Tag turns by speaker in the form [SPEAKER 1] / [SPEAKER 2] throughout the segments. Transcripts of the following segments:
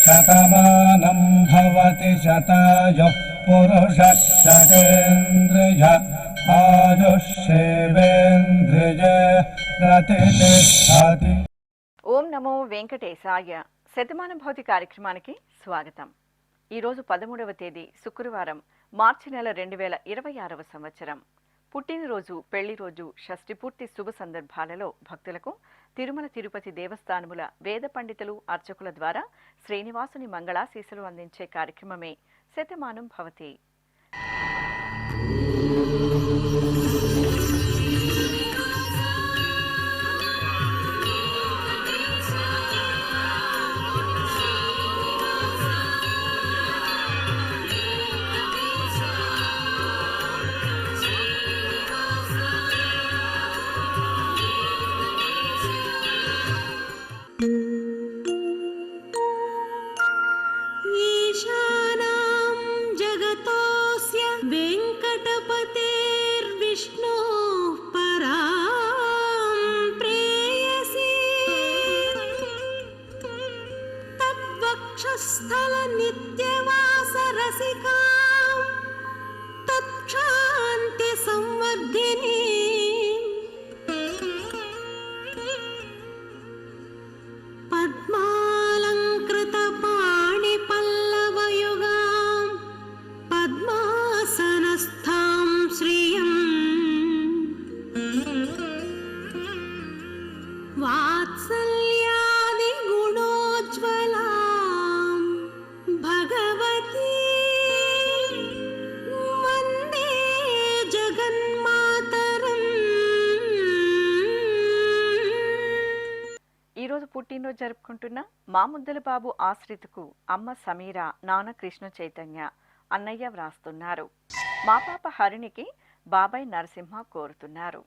[SPEAKER 1] శతమానం భవతి శతాయుః పురుషः శతేంద్రియ ఆయుష్యేవేంద్రియ ప్రతిష్టతి.
[SPEAKER 2] ఓం నమో వెంకటేశాయ. శతమానం భవతి కార్యక్రమానికి స్వాగతం. ఈరోజు 13వ తేదీ శుక్రవారం, మార్చి నెల 2026వ సంవత్సరం. పుట్టినరోజు, పెళ్లి రోజు, షష్ఠి పూర్తి శుభ సందర్భాలలో భక్తులకు తిరుమల తిరుపతి దేవస్థానముల వేద పండితులు, అర్చకుల ద్వారా శ్రీనివాసుని మంగళాశీస్సులు అందించే కార్యక్రమమే శతమానం భవతి. పుట్టినరోజు జరుపుకుంటున్న మా ముద్దల బాబు ఆశ్రితకు అమ్మ సమీర, నాన్న కృష్ణ చైతన్య, అన్నయ్య వ్రాస్తున్నారు. మా పాప హరిణికి బాబాయ్ నరసింహ కోరుతున్నారు.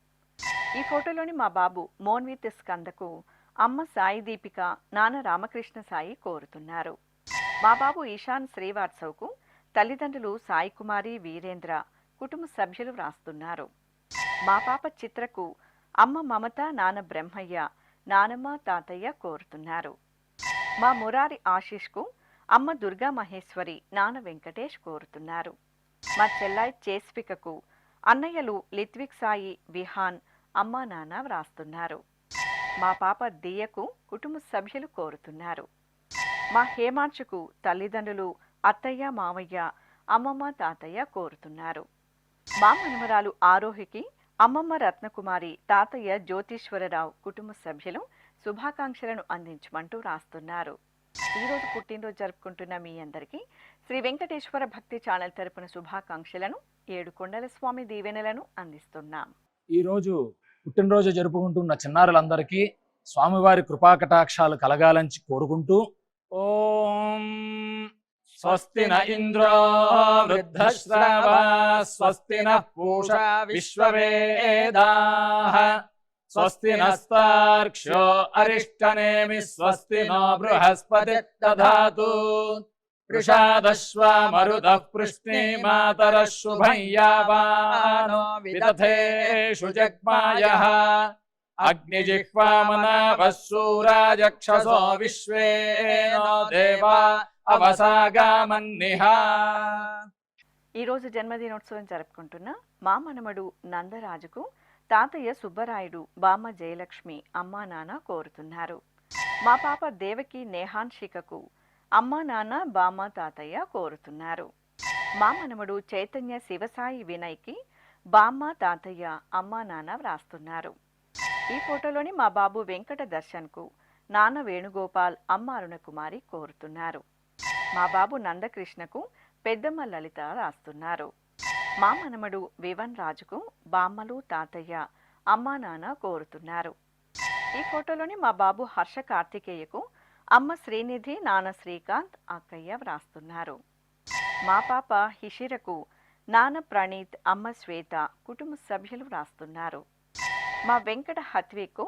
[SPEAKER 2] ఈ ఫోటోలోని మా బాబు మోన్విత్ స్కందకు అమ్మ సాయి దీపిక, నాన్న రామకృష్ణ సాయి కోరుతున్నారు. మా బాబు ఈశాన్ శ్రీవాత్సవ్కు తల్లిదండ్రులు సాయి కుమారి, వీరేంద్ర, కుటుంబ సభ్యులు వ్రాస్తున్నారు. మా పాప చిత్రకు అమ్మ మమత, నాన్న బ్రహ్మయ్య, నానమ్మ, తాతయ్య కోరుతున్నారు. మా మురారి ఆశీష్కు అమ్మ దుర్గా మహేశ్వరి, నాన్న వెంకటేష్ కోరుతున్నారు. మా చెల్లాయి చేస్వికకు అన్నయ్యలు లిత్విక్ సాయి, విహాన్, అమ్మ నాన్న వ్రాస్తున్నారు. మా పాప దియకు కుటుంబ సభ్యులు కోరుతున్నారు. మా హేమాంశుకు తల్లిదండ్రులు, అత్తయ్య, మామయ్య, అమ్మమ్మ, తాతయ్య కోరుతున్నారు. మా మనమరాలు ఆరోహికి అమ్మమ్మ రత్నకుమారి, తాతయ్య జ్యోతీశ్వరరావు, కుటుంబ సభ్యులు శుభాకాంక్షలను అందించమంటూ రాస్తున్నారు. ఈరోజు పుట్టినరోజు జరుపుకుంటున్న మీ అందరికీ శ్రీ వెంకటేశ్వర భక్తి ఛానల్ తరపున శుభాకాంక్షలను, ఏడుకొండల స్వామి దీవెనలను అందిస్తున్నాం.
[SPEAKER 3] ఈరోజు పుట్టినరోజు జరుపుకుంటున్న చిన్నారులందరికీ స్వామివారి కృపాకటాక్షాలు కలగాలని కోరుకుంటూ ఓం స్వస్తి న ఇంద్రో వృద్ధశ్రవా స్వస్తి నః పూషా విశ్వవేదాః స్వస్తి నస్తార్క్ష్యో అరిష్టనేమి స్వస్తి నో బృహస్పతి దధాతు వృషాదశ్వా మరుతః పృష్ణీమాతరః శుభం యావానో విదథేషు జగ్మాయః అగ్నిజిహ్వామనాభः శూరాజక్షసో విశ్వేనో దేవా అవసాగామన్నిహా.
[SPEAKER 2] ఈరోజు జన్మదినోత్సవం జరుపుకుంటున్న మా మనమడు నందరాజుకు తాతయ్య సుబ్బరాయుడు, బామ్మ జయలక్ష్మి, అమ్మా నాన్న కోరుతున్నారు. మా పాప దేవకి నేహాన్షికకు అమ్మా నాన్న, బామ్మ, తాతయ్య కోరుతున్నారు. మా మనమడు చైతన్య శివసాయి వినయ్కి బామ్మ, తాతయ్య, అమ్మా నాన్న వ్రాస్తున్నారు. ఈ ఫోటోలోని మా బాబు వెంకట దర్శన్కు నాన్న వేణుగోపాల్, అమ్మ అరుణకుమారి కోరుతున్నారు. మా బాబు నందకృష్ణకు పెద్దమ్మ లలిత రాస్తున్నారు. మా మనమడు వివన్ రాజుకు బామ్మలు, తాతయ్య, అమ్మా నాన్న కోరుతున్నారు. ఈ ఫోటోలోని మా బాబు హర్ష కార్తికేయకు అమ్మ శ్రీనిధి, నాన్న శ్రీకాంత్, అక్కయ్య వ్రాస్తున్నారు. మా పాప హిషిరకు నాన్న ప్రణీత్, అమ్మ శ్వేత, కుటుంబ సభ్యులు వ్రాస్తున్నారు. మా వెంకట హత్వికు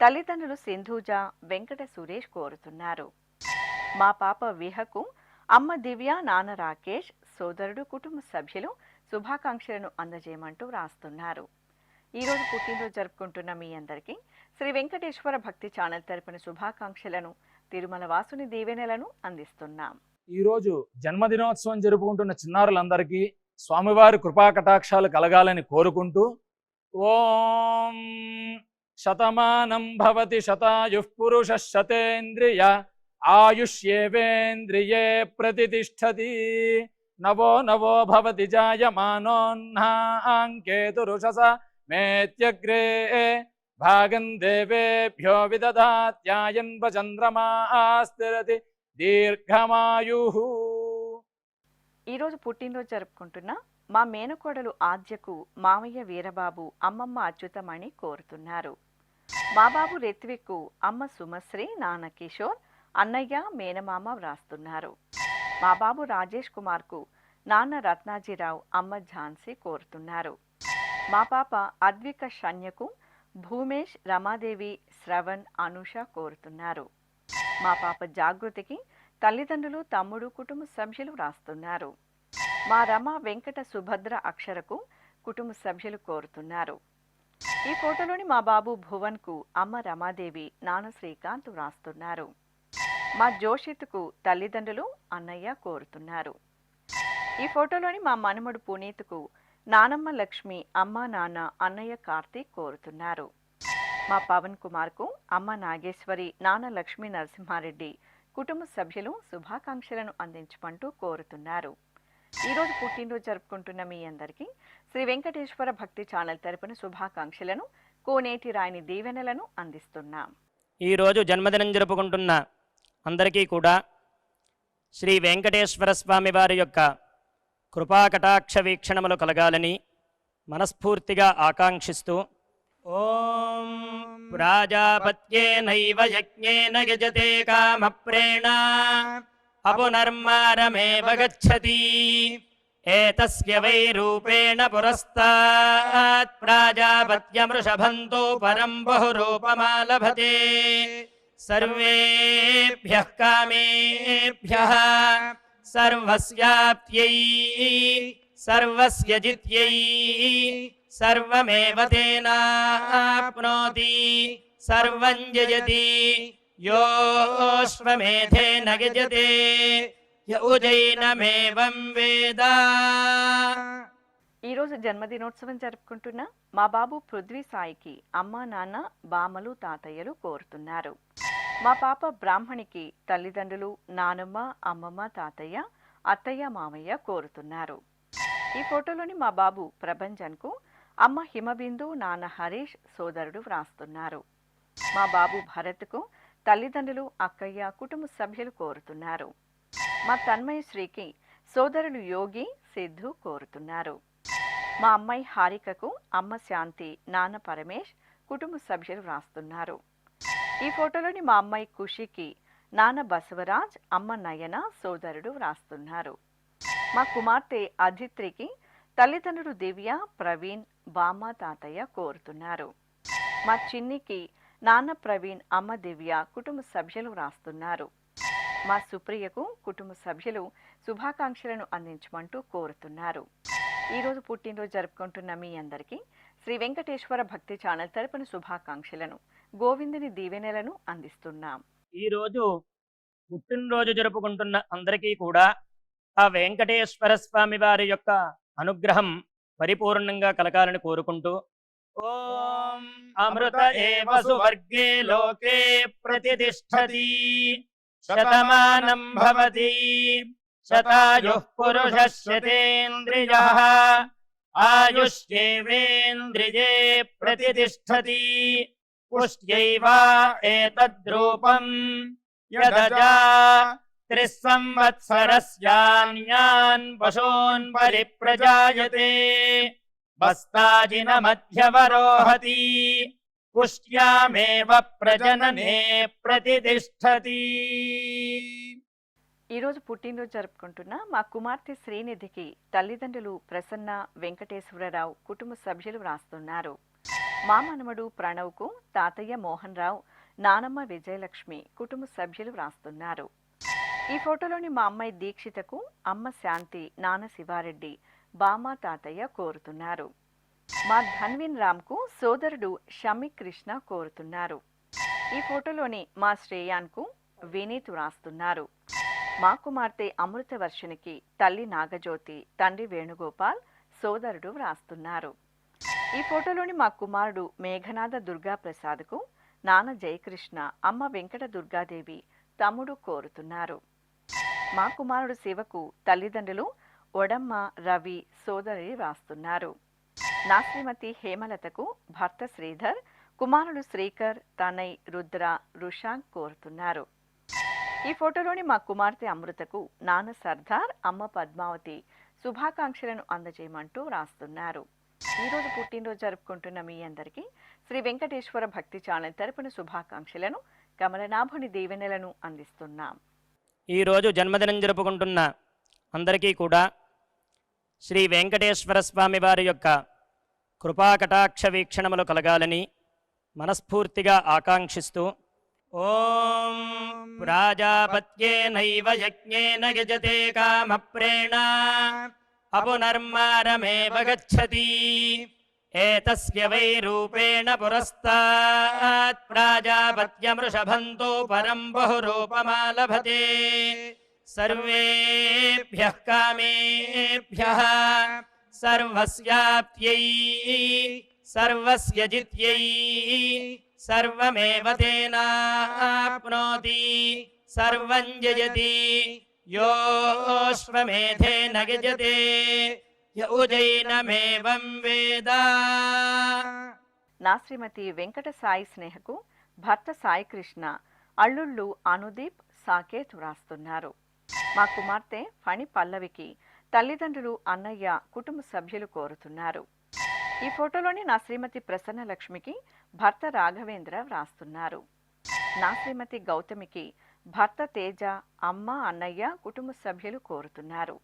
[SPEAKER 2] తల్లిదండ్రులు సింధూజ, వెంకట సురేష్ కోరుతున్నారు. మా పాప విహకు అమ్మ దివ్య, నాన్న రాకేష్, సోదరుడు, కుటుంబ సభ్యులు శుభాకాంక్షలను అందజేయమంటూ రాస్తున్నారు. ఈరోజు పుట్టినరోజు జరుపుకుంటున్న మీ అందరికీ శ్రీ వెంకటేశ్వర భక్తి ఛానల్ తరపున శుభాకాంక్షలను, తిరుమల వాసుని దీవెనలను అందిస్తున్నాం.
[SPEAKER 3] ఈరోజు జన్మదినోత్సవం జరుపుకుంటున్న చిన్నారులందరికీ స్వామివారి కృపాకటాక్షాలు కలగాలని కోరుకుంటూ ఓం శతమానం భవతి శతాయుః పురుషః శతేంద్రియ ఆయుష్యేవేంద్రియే ప్రతిష్టతి నవో నవో భవతి జాయమానోన్హాంకేతురుషస మేత్యగ్రే భాగం దేవేభ్యో విదధాత్యాయన్వ చంద్రమాస్థిరతి దీర్ఘమాయు.
[SPEAKER 2] ఈరోజు పుట్టినరోజు జరుపుకుంటున్న మా మేనకోడలు ఆద్యకు మామయ్య వీరబాబు, అమ్మమ్మ అచ్యుతమణి కోరుతున్నారు. మా బాబు రిత్విక్కు అమ్మ సుమశ్రీ, నాన్న కిషోర్, అన్నయ్య మేనమామ వ్రాస్తున్నారు. మా బాబు రాజేష్ కుమార్కు నాన్న రత్నాజీరావు, అమ్మ ఝాన్సీ కోరుతున్నారు. మా పాప అద్విక శన్యకు భూమేష్, రమాదేవి, శ్రవణ్, అనుష కోరుతున్నారు. మా పాప జాగృతికి తల్లిదండ్రులు, తమ్ముడు, కుటుంబ సభ్యులు వ్రాస్తున్నారు. మా రమ, వెంకట, సుభద్ర, అక్షరకు కుటుంబ సభ్యులు కోరుతున్నారు. ఈ ఫోటోలోని మా బాబు భువన్కు అమ్మ రమాదేవి, నాన్న శ్రీకాంత్ వ్రాస్తున్నారు. మా జోషిత్కు తల్లిదండ్రులు, అన్నయ్య కోరుతున్నారు. ఈ ఫోటోలోని మా మనుమడు పునీత్కు నానమ్మ లక్ష్మి, అమ్మ, నాన్న, అన్నయ్య కార్తీక్ కోరుతున్నారు. మా పవన్ కుమార్కు అమ్మ నాగేశ్వరి, నాన్న లక్ష్మీ నరసింహారెడ్డి కుటుంబ సభ్యులు శుభాకాంక్షలను అందించమంటూ కోరుతున్నారు. ఈరోజు పుట్టినరోజు జరుపుకుంటున్న మీ అందరికీ శ్రీ వెంకటేశ్వర భక్తి ఛానల్ తరపున శుభాకాంక్షలను, కోనేటి రాయని దీవెనలను అందిస్తున్నాం.
[SPEAKER 4] ఈరోజు జన్మదినం జరుపుకుంటున్న అందరికీ కూడా శ్రీ వెంకటేశ్వర స్వామి వారి యొక్క కృపాకటాక్ష వీక్షణములు కలగాలని మనస్ఫూర్తిగా ఆకాంక్షిస్తూ ఓం ప్రాజాపత్యేనైవ యజ్ఞేన యజతే కామప్రేణ అపునర్మారమేవ గచ్చతి ఏతస్య వై రూపేణ పురస్తాత్ ప్రాజాపత్యమృషభంతో పరం బహురూపమాలభతే సర్వేభ్యః కామేభ్యః సర్వస్యాప్త్యై సర్వస్య జిత్యై సర్వమేవ తేనాప్నోతి సర్వం జయతి యోశ్వమేధేన గజతే యౌజైనమేవం వేద.
[SPEAKER 2] ఈరోజు జన్మదినోత్సవం జరుపుకుంటున్న మా బాబు పృథ్వీ సాయికి అమ్మ, నాన్న, బామలు, తాతయ్యలు కోరుతున్నారు. మా పాప బ్రాహ్మణికి తల్లిదండ్రులు, నానమ్మ, అమ్మమ్మ, తాతయ్య, అత్తయ్య, మామయ్య కోరుతున్నారు. ఈ ఫోటోలోని మా బాబు ప్రభంజన్కు అమ్మ హిమబిందు, నాన్న హరీష్, సోదరుడు వ్రాస్తున్నారు. మా బాబు భరత్కు తల్లిదండ్రులు, అక్కయ్య, కుటుంబ సభ్యులు కోరుతున్నారు. మా తన్మయ శ్రీకి సోదరులు యోగి, సిద్ధు కోరుతున్నారు. మా అమ్మాయి హారికకు అమ్మ శాంతి, నాన్న పరమేష్, కుటుంబ సభ్యులు వ్రాస్తున్నారు. ఈ ఫోటోలోని మా అమ్మాయి ఖుషికి నాన్న బసవరాజ్, అమ్మ నయన, సోదరుడు వ్రాస్తున్నారు. మా కుమార్తె అధిత్రికి తల్లిదండ్రులు దివ్య, ప్రవీణ్, బామ్మ, తాతయ్య కోరుతున్నారు. మా చిన్నికి నాన్న ప్రవీణ్, అమ్మ దివ్య, కుటుంబ సభ్యులు వ్రాస్తున్నారు. మా సుప్రియకు కుటుంబ సభ్యులు శుభాకాంక్షలను అందించమంటూ కోరుతున్నారు. ఈరోజు పుట్టినరోజు జరుపుకుంటున్న మీ అందరికీ శ్రీ వెంకటేశ్వర భక్తి ఛానల్ తరపున శుభాకాంక్షలను, గోవిందుని దీవెనలను అందిస్తున్నాం.
[SPEAKER 4] ఈరోజు పుట్టినరోజు జరుపుకుంటున్న అందరికీ కూడా ఆ వెంకటేశ్వర స్వామి వారి యొక్క అనుగ్రహం పరిపూర్ణంగా కలగాలని కోరుకుంటూ ఓం అమృత ఏవ సువర్గే లోకే ప్రతిష్టతి శతమానం భవతి శతాయుః పురుషః శతేంద్రియః ఆయుష్యేవేంద్రియే ప్రతిష్టతి పుష్ట్యైవ ఏతద్రూపం యదజా త్రిస్సంవత్సరస్యాన్యాన్ పశూన్ పరిప్రజాయతే బస్తాజిన మధ్యవరోహతి పుష్ట్యామేవ ప్రజననే ప్రతిష్టతి.
[SPEAKER 2] ఈరోజు పుట్టినరోజు జరుపుకుంటున్న మా కుమార్తె శ్రీనిధికి తల్లిదండ్రులు ప్రసన్న, వెంకటేశ్వరరావు, కుటుంబ సభ్యులు వ్రాస్తున్నారు. మా మనమడు ప్రణవ్కు తాతయ్య మోహన్ రావు, నానమ్మ విజయలక్ష్మి, కుటుంబ సభ్యులు వ్రాస్తున్నారు. ఈ ఫోటోలోని మా అమ్మాయి దీక్షితకు అమ్మ శాంతి, నాన్న శివారెడ్డి, బామ్మ, తాతయ్య కోరుతున్నారు. మా ధన్విన్ రామ్కు సోదరుడు షమి కృష్ణ కోరుతున్నారు. ఈ ఫోటోలోని మా శ్రేయాన్కు వినీత్ వ్రాస్తున్నారు. మా కుమార్తె అమృతవర్షినికి తల్లి నాగజ్యోతి, తండ్రి వేణుగోపాల్, సోదరుడు వ్రాస్తున్నారు. ఈ ఫోటోలోని మా కుమారుడు మేఘనాథ దుర్గా ప్రసాద్కు నాన్న జయకృష్ణ, అమ్మ వెంకట దుర్గాదేవి, తమ్ముడు కోరుతున్నారు. మా కుమారుడు శివకు తల్లిదండ్రులు ఒడమ్మ, రవి, సోదరి వ్రాస్తున్నారు. నా శ్రీమతి హేమలతకు భర్త శ్రీధర్, కుమారుడు శ్రీకర్, తనయ్, రుద్ర, రుషాంక్ కోరుతున్నారు. ఈ ఫోటోలోని మా కుమార్తె అమృతకు నాన్న సర్దార్, అమ్మ పద్మావతి శుభాకాంక్షలను అందజేయమంటూ వ్రాస్తున్నారు. ఈరోజు పుట్టినరోజు జరుపుకుంటున్న మీ అందరికీ శ్రీ వెంకటేశ్వర భక్తి ఛానల్ తరపున శుభాకాంక్షలను, కమలనాభుని దీవెనలను అందిస్తున్నాం.
[SPEAKER 4] ఈరోజు జన్మదినం జరుపుకుంటున్న అందరికీ కూడా శ్రీ వెంకటేశ్వర స్వామి వారి యొక్క కృపాకటాక్ష వీక్షణములు కలగాలని మనస్ఫూర్తిగా ఆకాంక్షిస్తూ ఓం ప్రాజాపత్యేనైవ యజ్ఞేన యజతే కామప్రేణ అపునర్మారమేవ గచ్చతి ఏతస్య వై రూపేణ పురస్తాత్ ప్రాజాపత్యమృషభంతో పరం బహురూపమాలభతే సర్వేభ్యః కామేభ్యః సర్వస్యాప్త్యై సర్వస్య జిత్యై సర్వమేవ తేనాప్నోతి సర్వం జయతి యోశ్వమేధేన యజతే యౌజైనమేవం వేద.
[SPEAKER 2] నా శ్రీమతి వెంకట సాయి స్నేహకు భర్త సాయి కృష్ణ, అల్లుళ్ళు అనుదీప్, సాకేత్ వ్రాస్తున్నారు. మా కుమార్తె ఫణి పల్లవికి తల్లిదండ్రులు, అన్నయ్య, కుటుంబ సభ్యులు కోరుతున్నారు. ఈ ఫోటోలోని నా శ్రీమతి ప్రసన్న లక్ష్మికి భర్త రాఘవేంద్ర వ్రాస్తున్నారు. నా శ్రీమతి గౌతమికి భర్త తేజ, అమ్మ, అన్నయ్య, కుటుంబ సభ్యులు కోరుతున్నారు.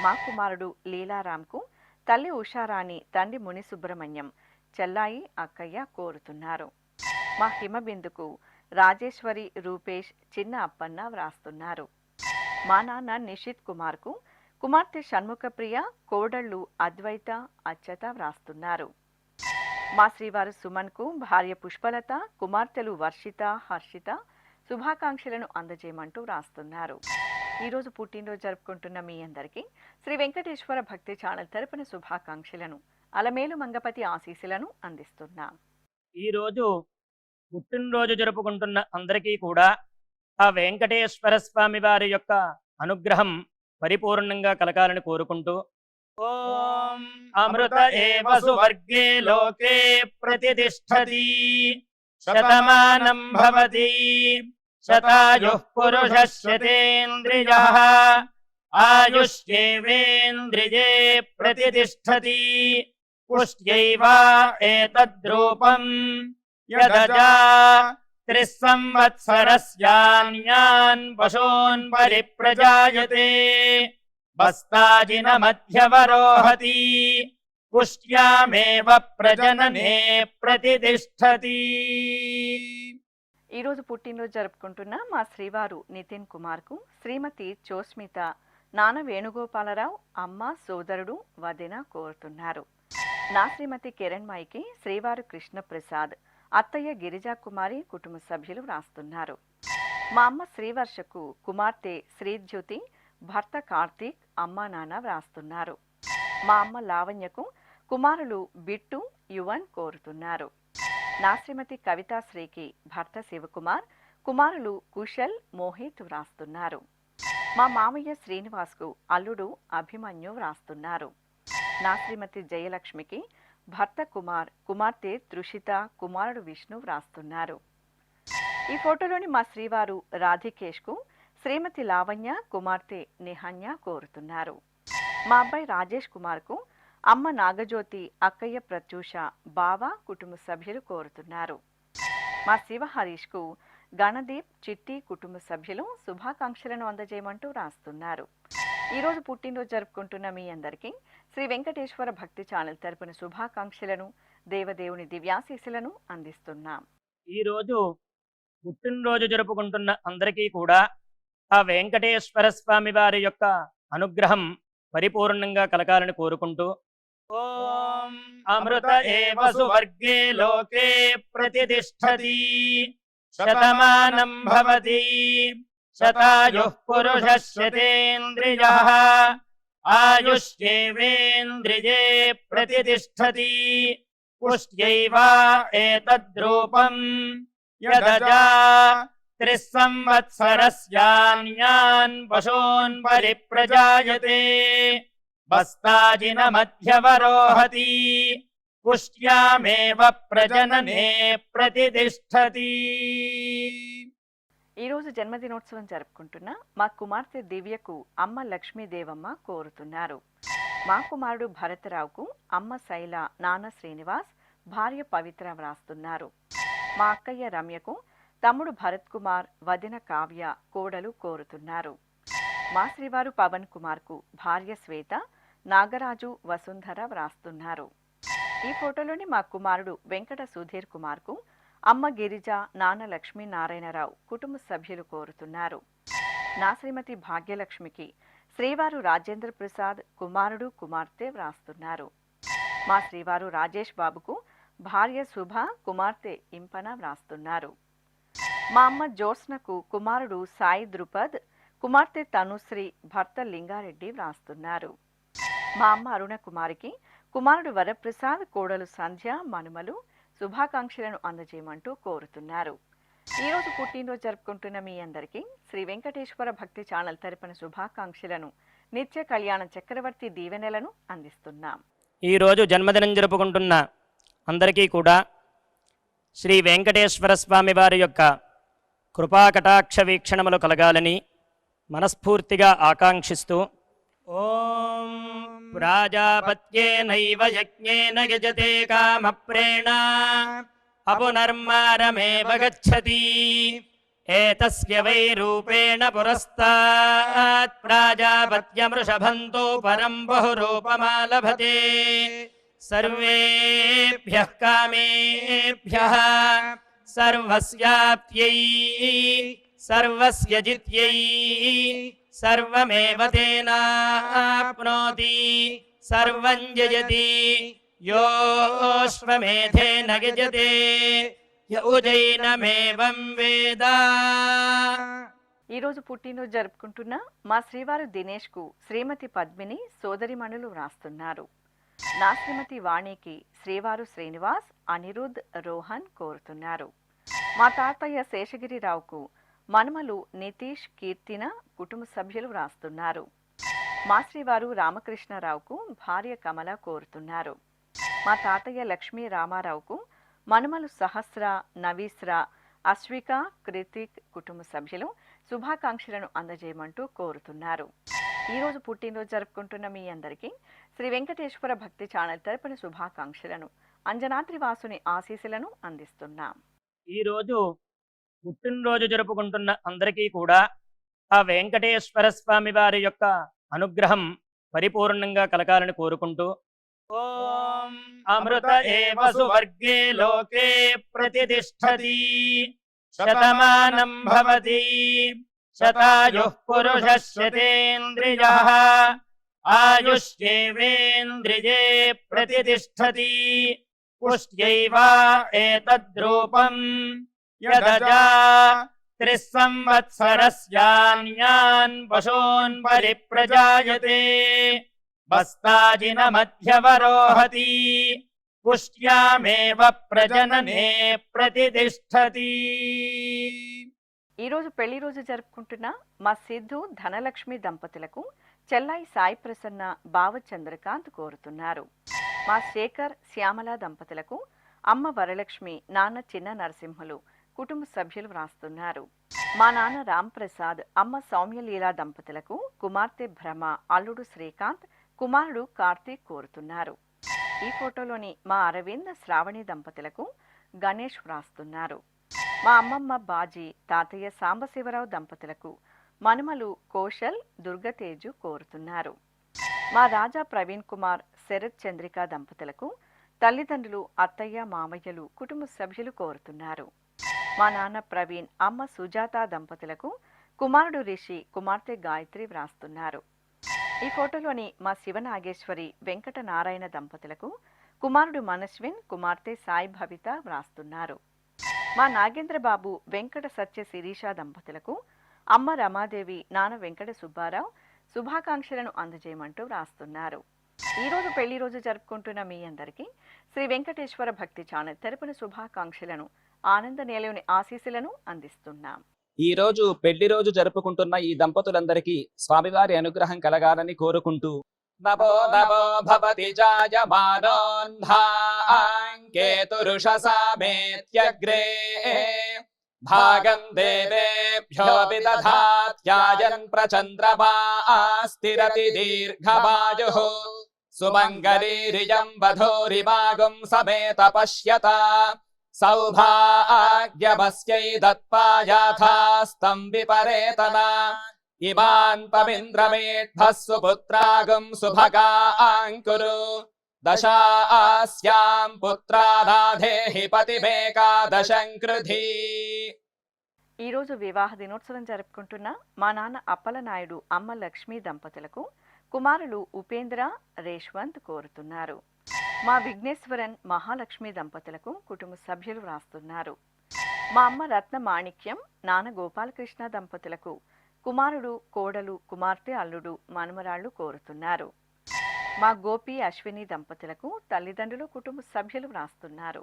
[SPEAKER 2] మా కుమారుడు లీలారాంకు తల్లి ఉషారాణి, తండ్రి ముని సుబ్రహ్మణ్యం, చెల్లాయి, అక్కయ్య కోరుతున్నారు. మా హిమబిందుకు రాజేశ్వరి, రూపేష్, చిన్న అప్పన్న వ్రాస్తున్నారు. మా నాన్న నిషిత్ కుమార్కు కుమార్తె షణ్ముఖప్రియ, కోడళ్ళు అద్వైత, అచ్చత వ్రాస్తున్నారు. మా శ్రీవారు సుమన్కు భార్య పుష్పలత, కుమార్తెలు వర్షిత, హర్షిత శుభాకాంక్షలను అందజేయమంటూ వ్రాస్తున్నారు. ఈరోజు పుట్టినరోజు జరుపుకుంటున్న మీ అందరికీ శ్రీ వెంకటేశ్వర భక్తి ఛానల్ తరపున శుభాకాంక్షలను, అలమేలు మంగపతి ఆశీస్సులను అందిస్తున్నాం.
[SPEAKER 4] ఈరోజు పుట్టినరోజు జరుపుకుంటున్న అందరికీ కూడా ఆ వెంకటేశ్వర స్వామి వారి యొక్క అనుగ్రహం పరిపూర్ణంగా కలగాలని కోరుకుంటూ ఓం అమృత ఏవ సువర్గే లోకే ప్రతిష్ఠతి శతమానం భవతి శతాయుః పురుషः శతేంద్రియః ఆయుష్యేవేంద్రియే ప్రతిష్ఠతి పుష్ట్యైవ ఏతద్రూపం యదజా త్రిస్సంవత్సరస్యాన్యాన్ పశూన్ పరిప్రజాయతే బస్తాజిన మధ్యవరోహతి పుష్ట్యామేవ ప్రజననే ప్రతిష్ఠతి.
[SPEAKER 2] ఈరోజు పుట్టినరోజు జరుపుకుంటున్న మా శ్రీవారు నితిన్ కుమార్కు శ్రీమతి చోస్మిత, నాన్న వేణుగోపాలరావు, అమ్మ, సోదరుడు, వదిన కోరుతున్నారు. నా శ్రీమతి కిరణ్మయికి శ్రీవారు కృష్ణప్రసాద్, అత్తయ్య గిరిజా కుమారి, కుటుంబ సభ్యులు వ్రాస్తున్నారు. మా అమ్మ శ్రీవర్షకు కుమార్తె శ్రీజ్యోతి, భర్త కార్తీక్, అమ్మ, నాన్న వ్రాస్తున్నారు. మా అమ్మ లావణ్యకు కుమారులు బిట్టు, యువన్ కోరుతున్నారు. నా శ్రీమతి కవితాశ్రీకి భర్త శివకుమార్, కుమారులు కుశల్, మోహిత్ వ్రాస్తున్నారు. మా మామయ్య శ్రీనివాస్కు అల్లుడు అభిమన్యు వ్రాస్తున్నారు. నా శ్రీమతి జయలక్ష్మికి భర్త కుమార్, కుమార్తె తృషిత, కుమారుడు విష్ణు వ్రాస్తున్నారు. ఈ ఫోటోలోని మా శ్రీవారు రాధికేష్కు శ్రీమతి లావణ్య, కుమార్తె నిహన్య కోరుతున్నారు. మా అబ్బాయి రాజేష్ కుమార్కు అమ్మ నాగజ్యోతి, అక్కయ్య ప్రత్యూష, బావ, కుటుంబ సభ్యులు కోరుతున్నారు. మా శివ హరీష్కు గణదీప్, చిట్టి, కుటుంబ సభ్యులు శుభాకాంక్షలను అందజేయమంటూ రాస్తున్నారు. ఈరోజు పుట్టినరోజు జరుపుకుంటున్న మీ అందరికీ శ్రీ వెంకటేశ్వర భక్తి ఛానల్ తరపున శుభాకాంక్షలను, దేవదేవుని దివ్యాశీస్సులను అందిస్తున్నాం.
[SPEAKER 4] ఈరోజు పుట్టినరోజు జరుపుకుంటున్న అందరికీ కూడా ఆ వెంకటేశ్వర స్వామి వారి యొక్క అనుగ్రహం పరిపూర్ణంగా కలగాలని కోరుకుంటూ ఓం అమృత ఏవ సువర్గే లోకే ప్రతిష్టతి శతమానం భవతి శతాయుః పురుషः శతేంద్రియः ఆయుష్యేవేంద్రియే ప్రతిష్టతి పుష్ట్యైవ ఏతద్రూపం యదజా త్రిస్సంవత్సరస్యాన్యాన్ పశూన్ పరిప్రజాయతే బస్తాజిన మధ్యవరోహతి పుష్ట్యామేవ ప్రజననే ప్రతిష్టతి.
[SPEAKER 2] ఈరోజు జన్మదినోత్సవం జరుపుకుంటున్న మా కుమార్తె దివ్యకు అమ్మ లక్ష్మీదేవమ్మ కోరుతున్నారు. మా కుమారుడు భరతరావుకు అమ్మ శైల, నాన్న శ్రీనివాస్, భార్య పవిత్ర వ్రాస్తున్నారు. మా అక్కయ్య రమ్యకు తమ్ముడు భరత్ కుమార్, వదిన కావ్య, కోడలు కోరుతున్నారు. మా శ్రీవారు పవన్ కుమార్కు భార్య శ్వేత, నాగరాజు, వసుంధర వ్రాస్తున్నారు. ఈ ఫోటోలోని మా కుమారుడు వెంకట సుధీర్ కుమార్కు అమ్మ గిరిజ, నాన్న లక్ష్మీనారాయణరావు, కుటుంబ సభ్యులు కోరుతున్నారు. నా శ్రీమతి భాగ్యలక్ష్మికి శ్రీవారు రాజేంద్ర ప్రసాద్, కుమారుడు, కుమార్తె వ్రాస్తున్నారు. మా శ్రీవారు రాజేష్ బాబుకు భార్య శుభ, కుమార్తె ఇంపన వ్రాస్తున్నారు. మా అమ్మ జ్యోత్స్నకు కుమారుడు సాయి ద్రుపద్, కుమార్తె తనుశ్రీ, భర్త లింగారెడ్డి వ్రాస్తున్నారు. మా అమ్మ అరుణ కుమారికి కుమారుడు వరప్రసాద్, కోడలు సంధ్య, మనుమలు శుభాకాంక్షలను అందజేయమంటూ కోరుతున్నారు. ఈరోజు పుట్టినరోజు జరుపుకుంటున్న మీ అందరికీ శ్రీ వెంకటేశ్వర భక్తి ఛానల్ తరపున శుభాకాంక్షలను, నిత్య కళ్యాణ చక్రవర్తి దీవెనలను అందిస్తున్నాం.
[SPEAKER 4] ఈరోజు జన్మదినం జరుపుకుంటున్న అందరికీ కూడా శ్రీ వెంకటేశ్వర స్వామి వారి యొక్క కృపాకటాక్ష వీక్షణములు కలగాలని మనస్ఫూర్తిగా ఆకాంక్షిస్తూ ఓం ప్రాజాపత్యేనైవ యజ్ఞేన యజతే కామప్రేణ అపునర్మారమేవ గచ్చతి ఏతస్య వై రూపేణ పురస్తాత్ ప్రాజాపత్యమృషభంతో పరం బహురూపమాలభతే సర్వేభ్యః కామేభ్యః సర్వస్యాప్త్యై సర్వస్య జిత్యై సర్వమేవ తేనాప్నోతి సర్వం జయతి యోశ్వమేధేన యజతే య ఉజైనమేవం వేద.
[SPEAKER 2] ఈరోజు పుట్టినరోజు జరుపుకుంటున్న మా శ్రీవారు దినేష్కు శ్రీమతి పద్మిని, సోదరిమణులు వ్రాస్తున్నారు. నా శ్రీమతి వాణికి శ్రీవారు శ్రీనివాస్, అనిరుద్, రోహన్ కోరుతున్నారు. మా తాతయ్య శేషగిరిరావుకు మనుమలు నితీష్, కీర్తిన, కుటుంబ సభ్యులు వ్రాస్తున్నారు. మా శ్రీవారు రామకృష్ణరావుకు భార్య కమల కోరుతున్నారు. మా తాతయ్య లక్ష్మీ రామారావుకు మనుమలు సహస్ర, నవీస్ర, అశ్విక, కృతిక్, కుటుంబ సభ్యులు శుభాకాంక్షలను అందజేయమంటూ కోరుతున్నారు. ఈరోజు పుట్టినరోజు జరుపుకుంటున్న మీ అందరికీ శ్రీ వెంకటేశ్వర భక్తి ఛానల్ తరపున శుభాకాంక్షలను, అంజనాద్రి వాసుని ఆశీస్సులను అందిస్తున్నాం.
[SPEAKER 4] ఈరోజు పుట్టినరోజు జరుపుకుంటున్న అందరికీ కూడా ఆ వెంకటేశ్వర స్వామి వారి యొక్క అనుగ్రహం పరిపూర్ణంగా కలగాలని కోరుకుంటూ ఓం అమృత ఏవ సువర్గే లోకే ప్రతిష్టతి శతమానం భవతి శతాయుః పురుషः శతేంద్రియः ఆయుష్యేవేంద్రియే ప్రతిష్టతి పుష్ట్యైవ ఏతద్రూపం యదజా త్రిస్సంవత్సరస్యాన్యాన్ పశూన్ పరిప్రజాయతే బస్తాజిన మధ్యవరోహతి పుష్ట్యామేవ ప్రజననే ప్రతిష్టతి.
[SPEAKER 2] ఈరోజు పెళ్లి రోజు జరుపుకుంటున్న మా సిద్ధు, ధనలక్ష్మి దంపతులకు చెల్లాయి సాయి ప్రసన్న, బావ చంద్రకాంత్ కోరుతున్నారు. మా శేఖర్, శ్యామల దంపతులకు అమ్మ వరలక్ష్మి, నాన్న చిన్న నరసింహులు, కుటుంబ సభ్యులు వ్రాస్తున్నారు. మా నాన్న రామ్ ప్రసాద్, అమ్మ సౌమ్యలీలా దంపతులకు కుమార్తె భ్రమ, అల్లుడు శ్రీకాంత్, కుమారుడు కార్తీక్ కోరుతున్నారు. ఈ ఫోటోలోని మా అరవింద్, శ్రావణి దంపతులకు గణేష్ వ్రాస్తున్నారు. మా అమ్మమ్మ బాజీ, తాతయ్య సాంబశివరావు దంపతులకు మనుమలు కోశల్, దుర్గతేజు కోరుతున్నారు. మా రాజా ప్రవీణ్ కుమార్, శరత్ చంద్రిక దంపతులకు తల్లిదండ్రులు, అత్తయ్య, మామయ్యలు, కుటుంబ సభ్యులు కోరుతున్నారు. మా నాన్న ప్రవీణ్, అమ్మ సుజాత దంపతులకు కుమారుడు రిషి, కుమార్తె గాయత్రి వ్రాస్తున్నారు. ఈ ఫోటోలోని మా శివనాగేశ్వరి వెంకట నారాయణ దంపతులకు కుమారుడు మనస్విన్, కుమార్తె సాయి భవిత వ్రాస్తున్నారు. మా నాగేంద్రబాబు వెంకట సత్య శిరీష దంపతులకు అమ్మ రమాదేవి, నాన్న వెంకట సుబ్బారావు శుభాకాంక్షలను అందజేయమంటూ వ్రాస్తున్నారు. ఈరోజు పెళ్లి రోజు జరుపుకుంటున్న మీ అందరికీ శ్రీ వెంకటేశ్వర భక్తి ఛానల్ తరపున శుభాకాంక్షలను, ఆనంద నిలయని ఆశీస్సులను అందిస్తున్నాం.
[SPEAKER 5] ఈ రోజు పెళ్లి రోజు జరుపుకుంటున్న ఈ దంపతులందరికీ స్వామివారి అనుగ్రహం కలగాలని కోరుకుంటూ నభో నభో భవతి జాయమానోన్ధాంకేతురుషసామేత్యగ్రే భాగం దేవేభ్యో విదధాత్యాయన్ ప్రచంద్రమా స్థిరతి దీర్ఘమాయుః సుమంగళీరియం వధూరిమాగుం సమేత పశ్యత సౌభాగ్యమస్యై దత్పాయాథాస్తం విపరేతనా ఇమాన్ పవింద్రమేఢ్భః సుపుత్రాగం శుభగాంకురు దశాస్యాం పుత్రానాధేహి పతిమేకాదశం కృధి.
[SPEAKER 2] ఈరోజు వివాహ దినోత్సవం జరుపుకుంటున్న మా నాన్న అప్పలనాయుడు, అమ్మ లక్ష్మీ దంపతులకు కుమారులు ఉపేంద్ర, రేష్వంత్ కోరుతున్నారు. మా విఘ్నేశ్వరన్, మహాలక్ష్మి దంపతులకు కుటుంబ సభ్యులు వ్రాస్తున్నారు. మా అమ్మ రత్న మాణిక్యం, నాన్న గోపాలకృష్ణ దంపతులకు కుమారుడు, కోడలు, కుమార్తె, అల్లుడు, మనుమరాళ్లు కోరుతున్నారు. మా గోపి, అశ్విని దంపతులకు తల్లిదండ్రులు, కుటుంబ సభ్యులు వ్రాస్తున్నారు.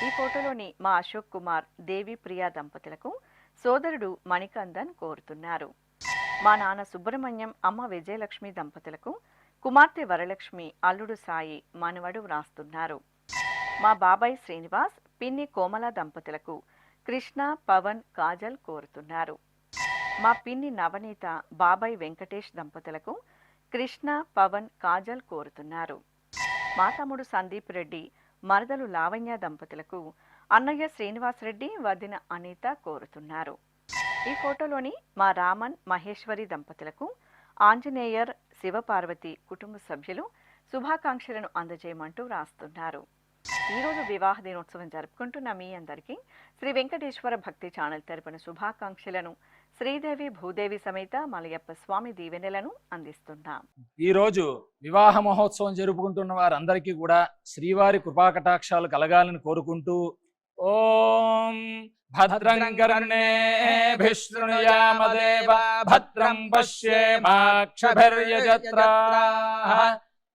[SPEAKER 2] ఈ ఫోటోలోని మా అశోక్ కుమార్, దేవి ప్రియా దంపతులకు సోదరుడు మణికందన్ కోరుతున్నారు. మా నాన్న సుబ్రహ్మణ్యం, అమ్మ విజయలక్ష్మి దంపతులకు కుమార్తె వరలక్ష్మి, అల్లుడు సాయి, మనవడు వ్రాస్తున్నారు. మా బాబాయ్ శ్రీనివాస్, పిన్ని కోమల దంపతులకు కృష్ణ, పవన్, కాజల్ కోరుతున్నారు. మా పిన్ని నవనీత, బాబాయ్ వెంకటేష్ దంపతులకు కృష్ణ, పవన్, కాజల్ కోరుతున్నారు. మా తమ్ముడు సందీప్ రెడ్డి, మరదలు లావణ్య దంపతులకు అన్నయ్య శ్రీనివాస్ రెడ్డి, వదిన అనిత కోరుతున్నారు. ఈ ఫోటోలోని మా రామన్, మహేశ్వరి దంపతులకు ఆంజనేయర్, శివపార్వతి కుటుంబ సభ్యులు శుభాకాంక్షలను అందజేయమంటూ వ్రాస్తున్నారు. ఈరోజు వివాహ దినోత్సవం జరుపుకుంటున్న మీ అందరికీ శ్రీ వెంకటేశ్వర భక్తి ఛానల్ తరపున శుభాకాంక్షలను, శ్రీదేవి భూదేవి సమేత మలయప్ప స్వామి దీవెనలను అందిస్తున్నాం.
[SPEAKER 3] ఈరోజు వివాహ మహోత్సవం జరుపుకుంటున్న వారందరికీ కూడా శ్రీవారి కృపాకటాక్షాలు కలగాలని కోరుకుంటూ ఓం భద్రం కర్ణేభిః శృణుయామదేవ భద్రం పశ్యేమాక్షభిర్యజత్రాః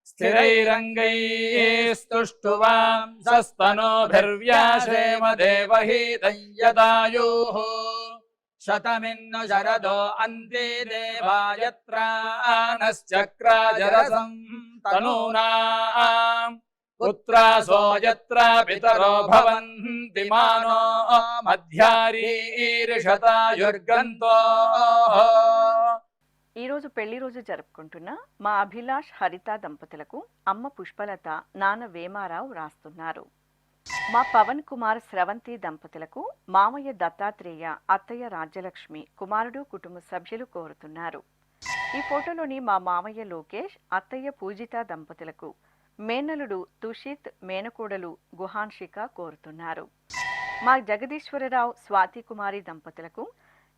[SPEAKER 3] స్థిరైరంగైస్తుష్టువాంసస్తనోభిర్వ్యాసేమ దేవహీతం యదాయుః శతమిన్ను శరదో అంతే దేవాయత్రానశ్చక్రాజరసం తనూనాం పుత్రాసో యత్ర పితరో భవంతి మానో మధ్యారీర్షతాయుర్గంతో.
[SPEAKER 2] ఈరోజు పెళ్లి రోజు జరుపుకుంటున్న మా అభిలాష్, హరిత దంపతులకు అమ్మ పుష్పలత, నాన్న వేమారావు వ్రాస్తున్నారు. మా పవన్ కుమార్, స్రవంతి దంపతులకు మామయ్య దత్తాత్రేయ, అత్తయ్య రాజ్యలక్ష్మి, కుమారుడు, కుటుంబ సభ్యులు కోరుతున్నారు. ఈ ఫోటోలోని మా మామయ్య లోకేష్, అత్తయ్య పూజిత దంపతులకు మేనలుడు తుషిత్, మేనకోడలు గుహాన్షిక కోరుతున్నారు. మా జగదీశ్వరరావు, స్వాతి కుమారి దంపతులకు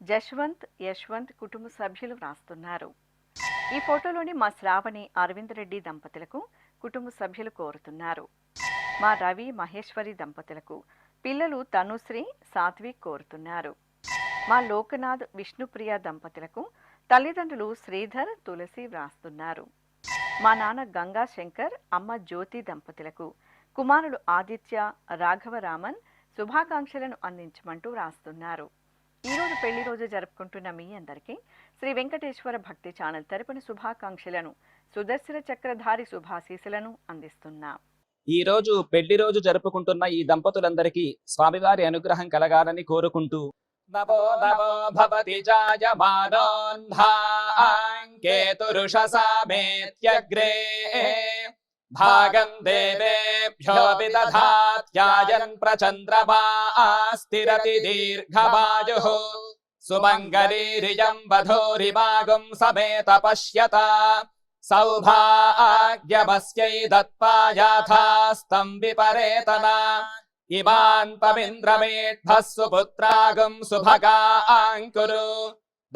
[SPEAKER 2] జశ్వంత్, యశ్వంత్ కుటుంబ సభ్యులు వ్రాస్తున్నారు. ఈ ఫోటోలోని మా శ్రావణి, అరవింద్ రెడ్డి దంపతులకు కుటుంబ సభ్యులు కోరుతున్నారు. మా రవి, మహేశ్వరి దంపతులకు పిల్లలు తనుశ్రీ, సాత్విక్ కోరుతున్నారు. మా లోకనాథ్, విష్ణుప్రియ దంపతులకు తల్లిదండ్రులు శ్రీధర్, తులసి వ్రాస్తున్నారు. మా నాన్న గంగా శంకర్, అమ్మ జ్యోతి దంపతులకు కుమారుడు ఆదిత్య, రాఘవరామన్ శుభాకాంక్షలను అందించమంటూ వ్రాస్తున్నారు. ఈరోజు పెళ్లి రోజు జరుపుకుంటున్న మీ అందరికీ శ్రీ వెంకటేశ్వర భక్తి ఛానల్ తరపున శుభాకాంక్షలను, సుదర్శన చక్రధారి శుభాశీసులను అందిస్తున్నాం.
[SPEAKER 5] ఈ రోజు పెళ్లి రోజు జరుపుకుంటున్న ఈ దంపతులందరికీ స్వామివారి అనుగ్రహం కలగాలని కోరుకుంటూ నభో నభో భవతి జాయమానోన్ధాంకేతురుషసామేత్యగ్రే భాగం దేవేభ్యో విదధాత్యాయన్ ప్రచంద్రమా స్థిరతి దీర్ఘమాయుః సుమంగళీరియం వధూరిమాగుం సమేత పశ్యత సౌభాగ్యమస్యై దత్పాయాథాస్తం విపరేతనా ఇమాన్ పవింద్రమేఢ్భః సుపుత్రాగం శుభగాంకురు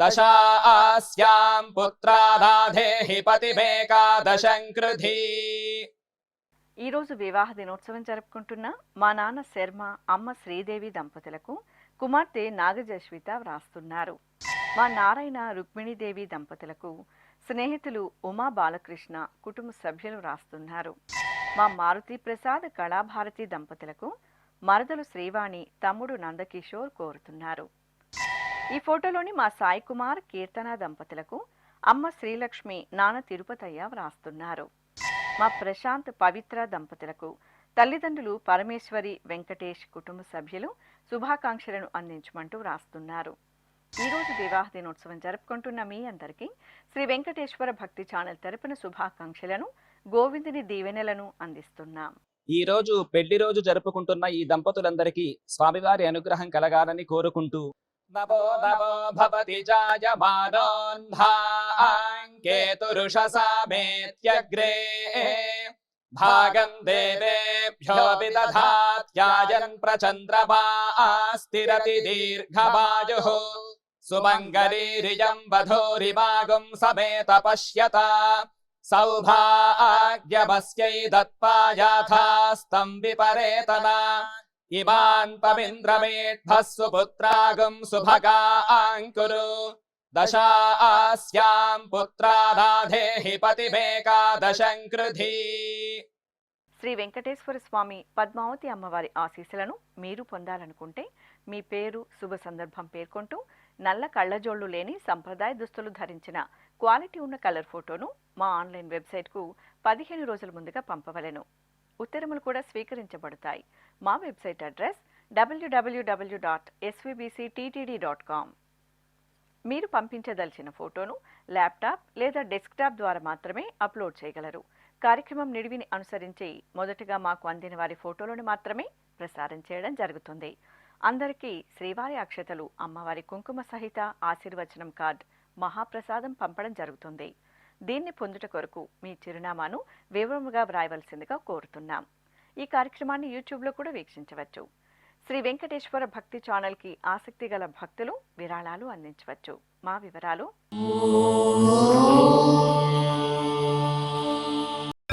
[SPEAKER 5] దశాస్యాం పుత్రాదాధేహి పతిమేకాదశం కృధి.
[SPEAKER 2] ఈరోజు వివాహ దినోత్సవం జరుపుకుంటున్న మా నాన్న శర్మ, అమ్మ శ్రీదేవి దంపతులకు కుమార్తె నాగజస్విత వ్రాస్తున్నారు. మా నారాయణ రుక్మిణీదేవి దంపతులకు స్నేహితులు ఉమా బాలకృష్ణ కుటుంబ సభ్యులు వ్రాస్తున్నారు. మా మారుతి ప్రసాద్ కళాభారతి దంపతులకు మరదలు శ్రీవాణి, తమ్ముడు నందకిషోర్ కోరుతున్నారు. ఈ ఫోటోలోని మా సాయి కుమార్, కీర్తన దంపతులకు అమ్మ శ్రీలక్ష్మి, నాన్న తిరుపతయ్య వ్రాస్తున్నారు. మా ప్రశాంత్, పవిత్ర దంపతులకు తల్లిదండ్రులు పరమేశ్వరి, వెంకటేష్ కుటుంబ సభ్యులు శుభాకాంక్షలను అందించమంటూ వ్రాస్తున్నారు. ఈరోజు వివాహ దినోత్సవం జరుపుకుంటున్న మీ అందరికీ శ్రీ వెంకటేశ్వర భక్తి ఛానల్ తరపున శుభాకాంక్షలను, గోవిందుని దీవెనలను అందిస్తున్నాం.
[SPEAKER 5] ఈ రోజు పెళ్లి రోజు జరుపుకుంటున్న ఈ దంపతులందరికీ స్వామివారి అనుగ్రహం కలగాలని కోరుకుంటూ నమో నమో భవతి జాయమానోన్ధాంకేతురుషసామేత్యగ్రే భాగం దేవేభ్యో విదధాత్యాయన్ ప్రచంద్రమా స్థిరతి దీర్ఘమాయుః సుమంగళీరియం వధూరిమాగుం సమేత పశ్యత సౌభాగ్యమస్యై దత్పాయాథాస్తం విపరేతనా ఇమాన్ పవింద్రమేఢ్భః సుపుత్రాగం సుభగాంకురు దశాస్యాం పుత్రాదాధేహి పతిమేకాదశం కృధి.
[SPEAKER 2] శ్రీ వెంకటేశ్వర స్వామి, పద్మావతి అమ్మవారి ఆశీస్సులను మీరు పొందాలనుకుంటే మీ పేరు, శుభ సందర్భం పేర్కొంటూ నల్ల కళ్ళజోళ్లు లేని సంప్రదాయ దుస్తులు ధరించిన క్వాలిటీ ఉన్న కలర్ ఫోటోను మా ఆన్లైన్ వెబ్సైట్కు 15 రోజుల ముందుగా పంపవలెను. ఉత్తరములు కూడా స్వీకరించబడతాయి. మా వెబ్సైట్ అడ్రస్ www.svbcttd.com. మీరు పంపించదలిచిన ఫోటోను ల్యాప్టాప్ లేదా డెస్క్టాప్ ద్వారా మాత్రమే అప్లోడ్ చేయగలరు. కార్యక్రమం నిడివిని అనుసరించి మొదటగా మాకు అందిన వారి ఫోటోలను మాత్రమే ప్రసారం చేయడం జరుగుతుంది. అందరికీ శ్రీవారి అక్షతలు, అమ్మవారి కుంకుమ సహిత ఆశీర్వచనం కార్డ్, మహాప్రసాదం పంపడం జరుగుతుంది. దీన్ని పొందుట కొరకు మీ చిరునామాను వివరముగా వ్రాయవలసిందిగా కోరుతున్నాం. ఈ కార్యక్రమాన్ని యూట్యూబ్లో కూడా వీక్షించవచ్చు. శ్రీ వెంకటేశ్వర భక్తి ఛానల్కి ఆసక్తి గల భక్తులు విరాళాలు అందించవచ్చు. మా వివరాలు